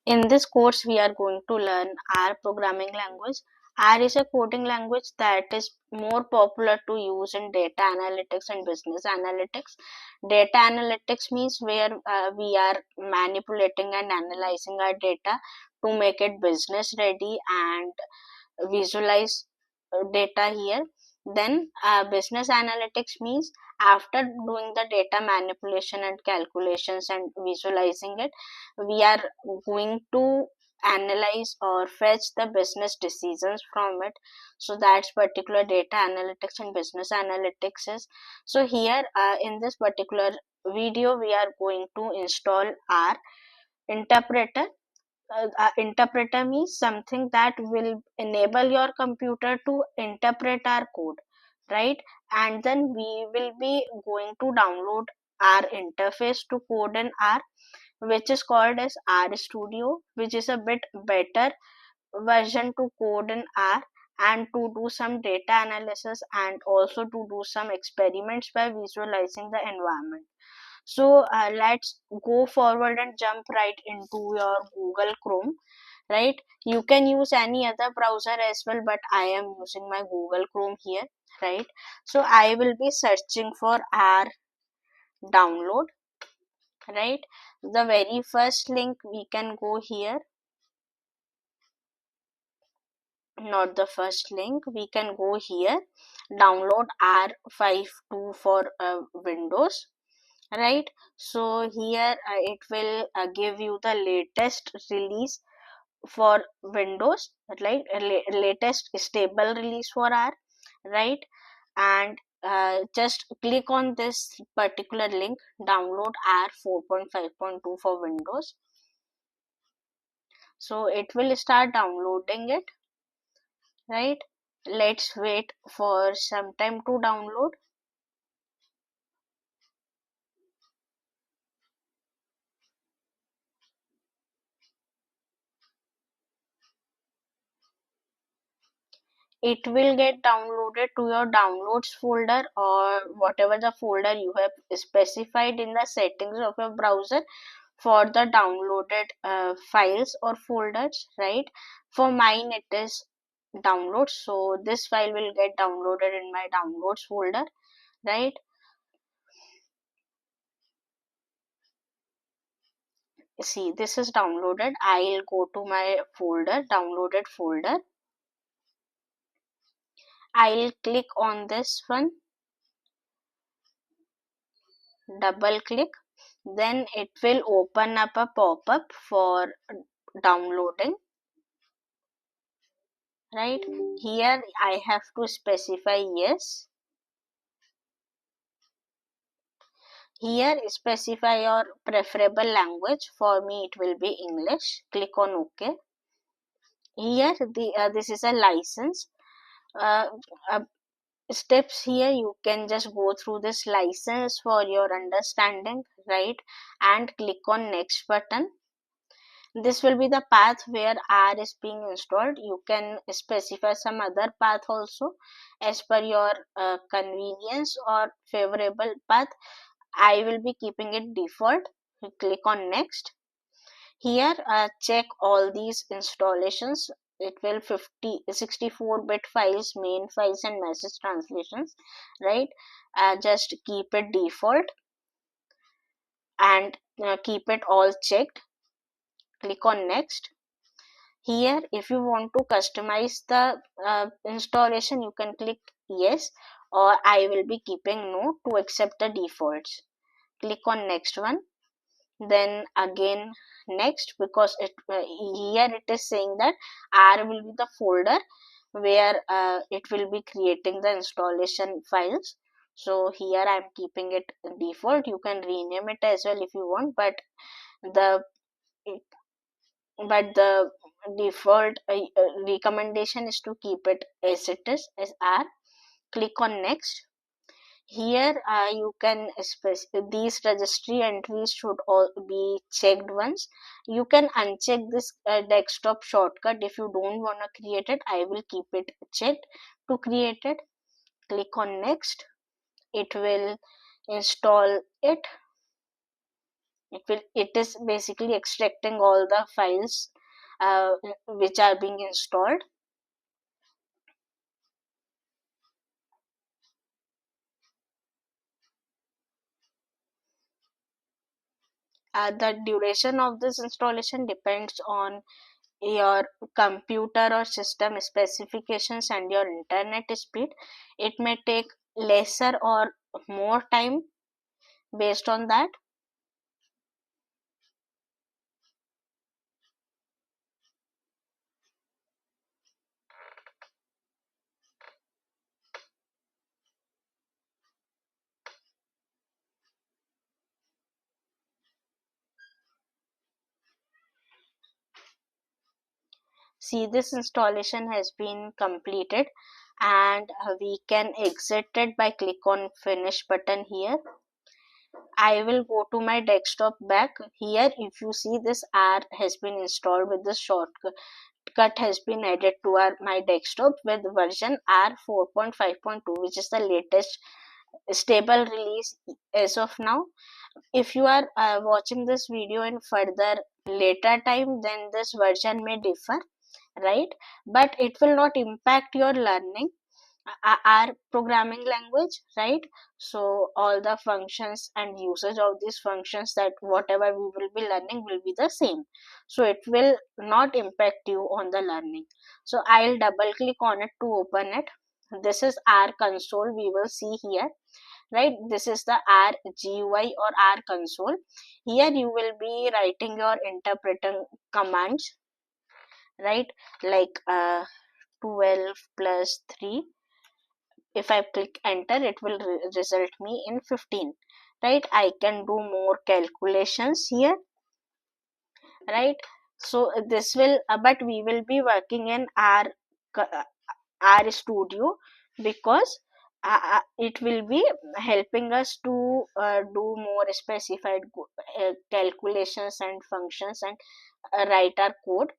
In this course, we are going to learn R programming language. R is a coding language that is more popular to use in data analytics and business analytics. Data analytics means where we are manipulating and analyzing our data to make it business ready and visualize data here. Then business analytics means after doing the data manipulation and calculations and visualizing it, we are going to analyze or fetch the business decisions from it. So that's particular data analytics and business analytics is. So here in this particular video we are going to install our interpreter. Interpreter means something that will enable your computer to interpret our code, right? And then we will be going to download our interface to code in R, which is called as R Studio, which is a bit better version to code in R and to do some data analysis and also to do some experiments by visualizing the environment. So let's go forward and jump right into your Google Chrome, right? You can use any other browser as well, but I am using my Google Chrome here, right? So I will be searching for R download, right? The very first link we can go here, not the first link, we can go here, download R52 for Windows, right? So here it will give you the latest release for Windows, right? Latest stable release for R, right? And just click on this particular link, download R 4.5.2 for Windows. So it will start downloading it, right? Let's wait for some time to download. It will get downloaded to your downloads folder or whatever the folder you have specified in the settings of your browser for the downloaded files or folders, right? For mine it is downloads, so this file will get downloaded in my downloads folder, right? See, this is downloaded. I'll go to my folder, downloaded folder. I'll click on this one, double click, then it will open up a pop-up for downloading, right? Here I have to specify yes. Here specify your preferable language. For me it will be English. Click on OK. Here this is a license. uh, uh, Steps here you can just go through this license for your understanding, right? And click on next button. This will be the path where R is being installed. You can specify some other path also as per your convenience or favorable path. I will be keeping it default. You click on next. Here check all these installations. It will 64-bit files, main files and message translations, right? Just keep it default and keep it all checked. Click on next. Here if you want to customize the installation, you can click yes, or I will be keeping no to accept the defaults. Click on next one, then again next, because here it is saying that R will be the folder where it will be creating the installation files. So here I am keeping it default. You can rename it as well if you want, but the the default recommendation is to keep it as it is, as R. Click on next. Here you can these registry entries should all be checked once. You can uncheck this desktop shortcut if you don't want to create it. I will keep it checked to create it. Click on next. It will install it. It is basically extracting all the files which are being installed. The duration of this installation depends on your computer or system specifications and your internet speed. It may take lesser or more time based on that. See, this installation has been completed, and we can exit it by click on finish button here. I will go to my desktop back here. If you see, this R has been installed with the shortcut has been added to my desktop with version R 4.5.2, which is the latest stable release as of now. If you are watching this video in further later time, then this version may differ, right? But it will not impact your learning, our programming language, right? So all the functions and usage of these functions, that whatever we will be learning, will be the same. So it will not impact you on the learning. So I'll double click on it to open it. This is our console, we will see here, right? This is the R GUI or R console. Here you will be writing your interpreting commands, right? Like 12 plus 3. If I click enter, it will result me in 15, right? I can do more calculations here, right? So this will but we will be working in our studio, because it will be helping us to do more specified calculations and functions, and write our code.